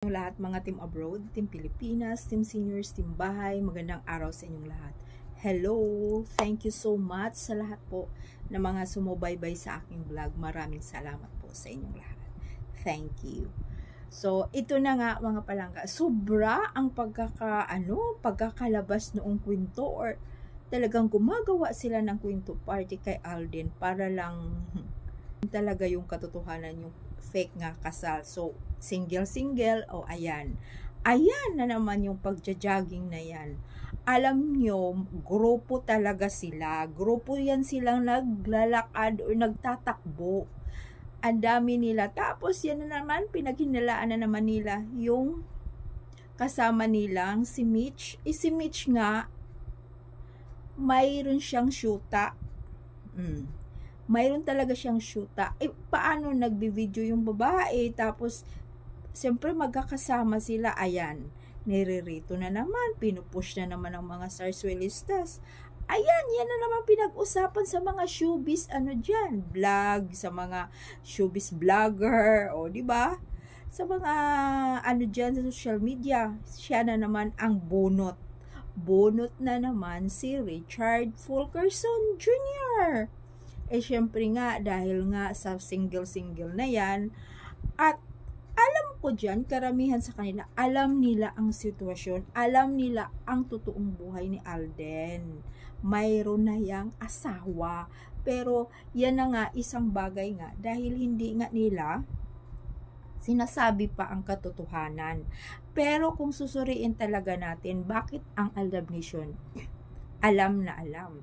Yung lahat mga team abroad, team Pilipinas, team seniors, team bahay, magandang araw sa inyong lahat. Hello! Thank you so much sa lahat po na mga sumubaybay sa aking vlog. Maraming salamat po sa inyong lahat. Thank you. So, ito na nga mga palangga. Sobra ang pagkakalabas noong kwento or talagang gumagawa sila ng kwento party kay Alden para lang talaga yung katotohanan, yung fake nga kasal. So, single-single, ayan. Ayan na naman yung pagja-jogging na yan. Alam nyo, grupo talaga sila. Grupo yan silang naglalakad o nagtatakbo. Ang dami nila. Tapos yan na naman, pinaghinalaan na naman nila yung kasama nilang si Mitch. Si Mitch nga, mayroon siyang syuta. Mayroon talaga siyang syuta. Paano nagbi-video yung babae? Tapos, siyempre magkakasama sila. Ayan, niririto na naman. Pinupush na naman ng mga sarsuelistas. Ayan, yan na naman pinag-usapan sa mga showbiz, dyan, vlog, sa mga showbiz vlogger, diba? Sa mga, dyan sa social media, siya na naman ang bunot. Bunot na naman si Richard Fulkerson Jr. Syempre nga, dahil nga sa single-single na yan, at alam ko dyan, karamihan sa kanila, alam nila ang sitwasyon, alam nila ang totoong buhay ni Alden. Mayroon na yang asawa. Pero, yan na nga, isang bagay nga, dahil hindi nga nila sinasabi pa ang katotohanan. Pero, kung susuriin talaga natin, bakit ang Aldab Nation alam na alam?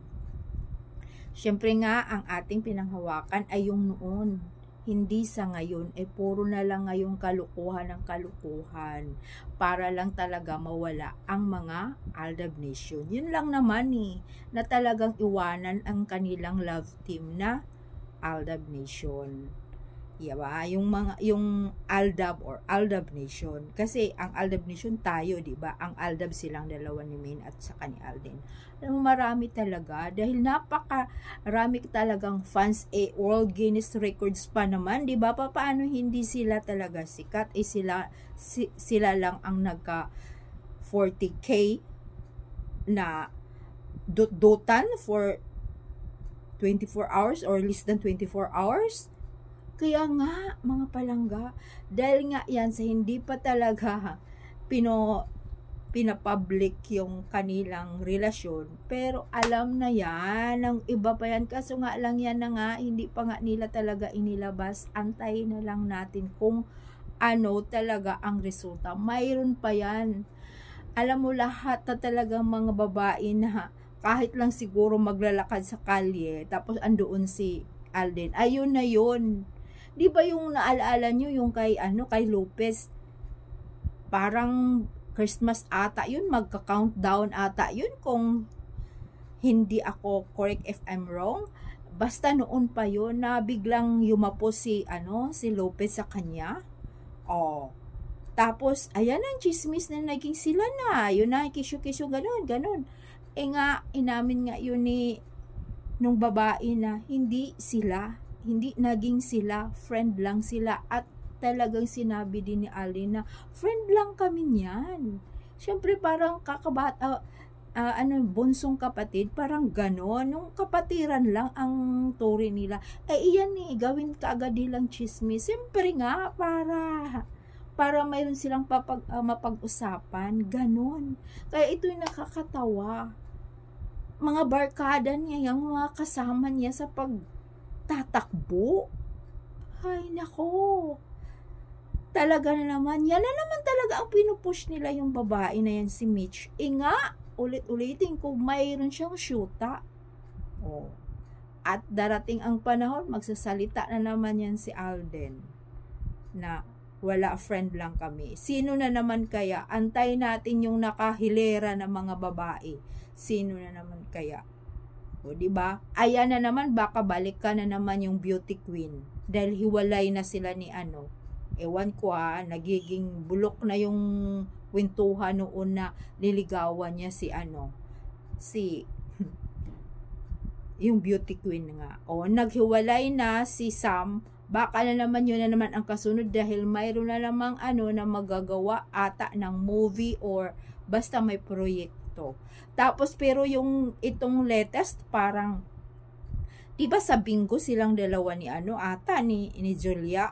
Siyempre nga, ang ating pinanghawakan ay yung noon. Hindi sa ngayon, puro na lang ngayong kalukuhan ng kalukuhan. Para lang talaga mawala ang mga Aldab Nation. Yun lang naman na talagang iwanan ang kanilang love team na Aldab Nation. Diba? Yung Aldab or Aldab Nation. Kasi ang Aldab Nation tayo, diba? Ang Aldab silang dalawa ni Maine at saka ni Alden. Marami talaga. Dahil napakarami talagang fans. World Guinness Records pa naman, diba? Paano hindi sila talaga sikat? Sila lang ang nagka 40K na dutan for 24 hours or less than 24 hours. Kaya nga, mga palangga, dahil nga yan sa hindi pa talaga pinapublic yung kanilang relasyon, pero alam na yan, ng iba pa yan, kaso nga lang yan na nga, hindi pa nga nila talaga inilabas. Antayin na lang natin kung ano talaga ang resulta. Mayroon pa yan. Alam mo, lahat na talagang mga babae na kahit lang siguro maglalakad sa kalye, tapos andoon si Alden, ayun na yun. Di ba yung naalaala nyo yung kay Lopez, parang Christmas ata yun, magka-countdown ata yun, kung hindi ako correct if I'm wrong. Basta noon pa yun na biglang yumapos si Lopez sa kanya. Tapos ayan ang chismis na naging sila na, yun na, kisyo-kisyo, ganon. Nga, inamin nga yun nung babae na hindi naging sila, friend lang sila, at talagang sinabi din ni Alden na friend lang kami niyan. Siyempre parang bunsong kapatid, parang ganon, nung kapatiran lang ang turi nila. Iyan gawin kaagad nilang chismis. Siyempre nga, para mayroon silang mapag-usapan, ganon. Kaya ito yung nakakatawa. Mga barkada niya, yung mga kasama niya sa tatakbo. Ay, nako. Talaga na naman. Yan na naman talaga ang pinupush nila yung babae na yan, si Mitch. Nga, ulit-ulitin ko, mayroon siyang syuta. At darating ang panahon, magsasalita na naman yan si Alden na wala, friend lang kami. Sino na naman kaya? Antay natin yung nakahilera ng mga babae. Sino na naman kaya? Diba? Ayan na naman, baka balik ka na naman yung beauty queen. Dahil hiwalay na sila ni ewan ko nagiging bulok na yung kwentuhan noon na niligawan niya yung beauty queen nga. Naghiwalay na si Sam Baka na naman yun na naman ang kasunod dahil mayroon na namang na magagawa ata ng movie or basta may proyekto. Tapos pero yung itong latest parang, diba sa bingo silang dalawa ni ata ni Julia,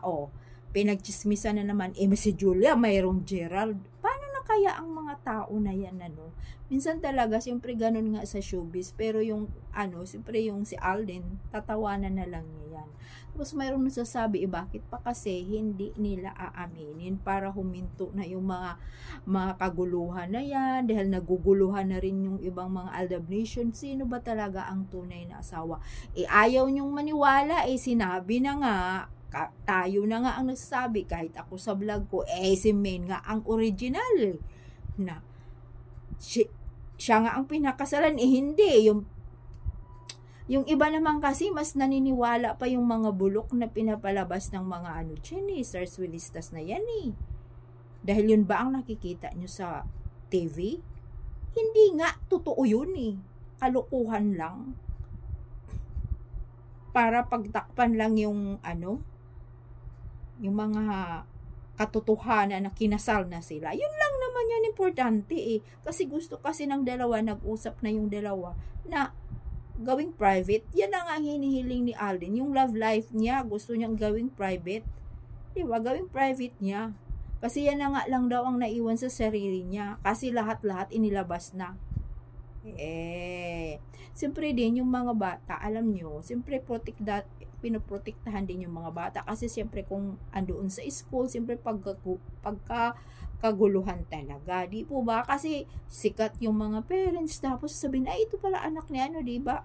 pinagchismisan na naman, si Julia mayroong Gerald. Paano na kaya ang mga tao na yan, Minsan talaga, siyempre ganun nga sa showbiz, pero yung, siyempre yung si Alden, tatawanan na lang niya yan. Tapos mayroong nasasabi, bakit pa kasi hindi nila aaminin para huminto na yung mga kaguluhan na yan, dahil naguguluhan na rin yung ibang mga Aldab Nation. Sino ba talaga ang tunay na asawa? Ayaw nyong maniwala, sinabi na nga, tayo na nga ang nagsasabi, kahit ako sa vlog ko, si Maine nga ang original, na siya nga ang pinakasalan, hindi, yung iba naman kasi mas naniniwala pa yung mga bulok na pinapalabas ng mga sarswilistas na yan dahil yun ba ang nakikita nyo sa TV? Hindi nga, totoo yun kalukuhan lang para pagtakpan lang yung yung mga katotohanan na kinasal na sila. Yun lang naman yan importante Kasi gusto kasi ng dalawa, nag-usap na yung dalawa na gawing private. Yan ang hinihiling ni Alden. Yung love life niya, gusto niyang gawing private. Diba? Gawing private niya. Kasi yan na nga lang daw ang naiwan sa sarili niya. Kasi lahat-lahat inilabas na. Siyempre din yung mga bata, alam nyo, siyempre pinoprotektahan din yung mga bata kasi siyempre kung andoon sa school, siyempre pagkakaguluhan talaga, di po ba? Kasi sikat yung mga parents, tapos sabihin, ito pala anak ni di ba?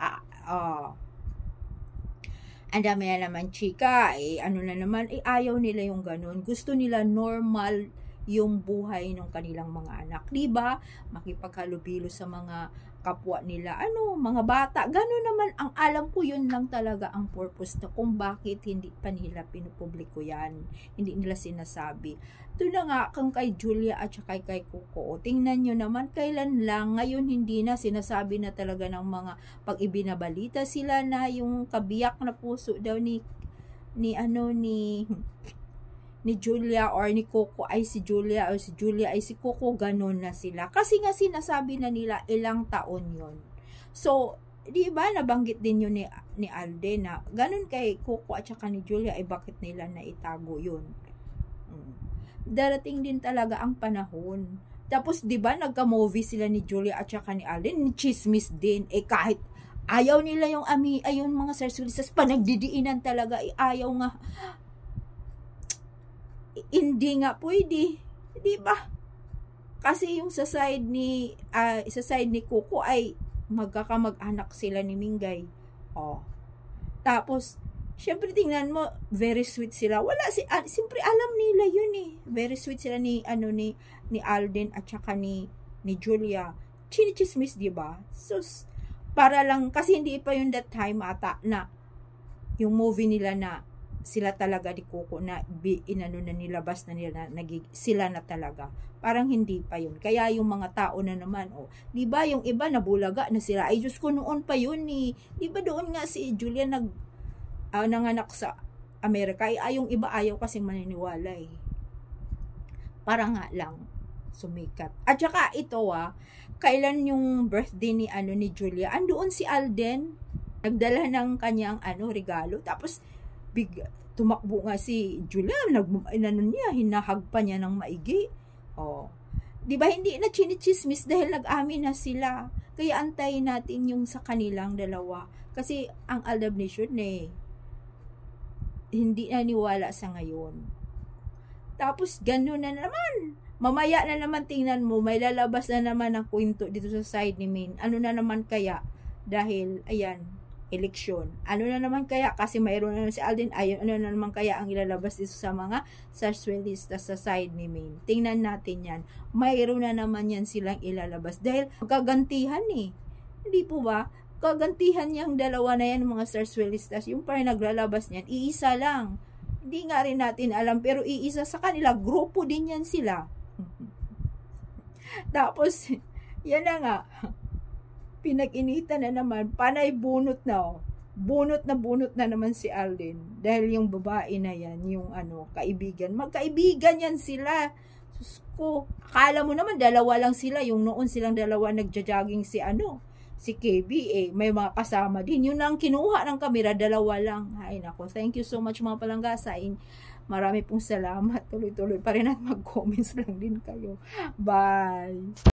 Ang dami na naman chika, na naman, ayaw nila yung ganun. Gusto nila normal yung buhay ng kanilang mga anak, di ba? Makipaghalubilo sa mga kapwa nila, mga bata, gano'n naman, ang alam ko yun lang talaga ang purpose na kung bakit hindi pa nila pinupubliko yan, hindi nila sinasabi. Ito na nga, kung kay Julia at saka kay Coco, tingnan nyo naman, kailan lang, ngayon hindi na, sinasabi na talaga ng mga, pag ibinabalita sila na yung kabiyak na puso daw ni Julia or ni Coco ay si Julia or si Julia ay si Coco, ganun na sila. Kasi nga sinasabi na nila ilang taon yon. So, di ba nabanggit din yun ni Alden na ganun kay Coco at saka ni Julia ay bakit nila na itago yun. Darating din talaga ang panahon. Tapos di ba nagka-movie sila ni Julia at saka ni Alden, ni chismis din. Kahit ayaw nila yung ayun mga sarsulisas, panagdidiinan talaga, ayaw nga. Hindi nga pwede, di ba? Kasi yung sa side ni Coco ay magkakamag-anak sila ni Mingay. Tapos syempre tingnan mo, very sweet sila. Siyempre alam nila yun Very sweet sila ni Alden at saka ni Julia. Chinichismis, di ba? So para lang kasi hindi pa yun that time ata na yung movie nila na sila talaga ni Coco na na nilabas na nila sila na talaga. Parang hindi pa yun. Kaya yung mga tao na naman, di ba yung iba nabulaga na sila. Ay Diyos ko, noon pa yun Di ba doon nga si Julia nanganak sa Amerika. Yung iba ayaw kasing maniniwala Para nga lang sumikat. At saka ito kailan yung birthday ni Julia? Andoon si Alden, nagdala ng kanyang regalo. Tapos tumakbo nga si Julia, hinahag pa niya ng maigi. Di ba hindi na chinichismis dahil nag-amin na sila. Kaya antayin natin yung sa kanilang dalawa. Kasi ang Aldab Nation hindi naniwala sa ngayon. Tapos gano'n na naman. Mamaya na naman tingnan mo, may lalabas na naman ang kwento dito sa side ni Maine. Ano na naman kaya? Dahil, ayan, eleksyon. Ano na naman kaya? Kasi mayroon na naman si Alden. Ano na naman kaya ang ilalabas dito sa mga sarsuelistas sa side ni Maine? Tingnan natin yan. Mayroon na naman yan silang ilalabas. Dahil gagantihan Hindi po ba? Gagantihan niyang dalawa na yan mga sarsuelistas. Yung parang naglalabas niyan, iisa lang. Hindi nga rin natin alam, pero iisa sa kanila. Grupo din yan sila. Tapos, yan na nga. Pinag-initan na naman, panay bunot na bunot na naman si Alden. Dahil yung babae na yan, yung kaibigan. Magkaibigan yan sila. Sus ko, akala mo naman dalawa lang sila. Yung noon silang dalawa nagja-jogging si KB, may mga kasama din. Yun lang kinuha ng kamera, dalawa lang. Ay nako, thank you so much mga palangga. Marami pong salamat. Tuloy-tuloy pa rin at mag-comments lang din kayo. Bye!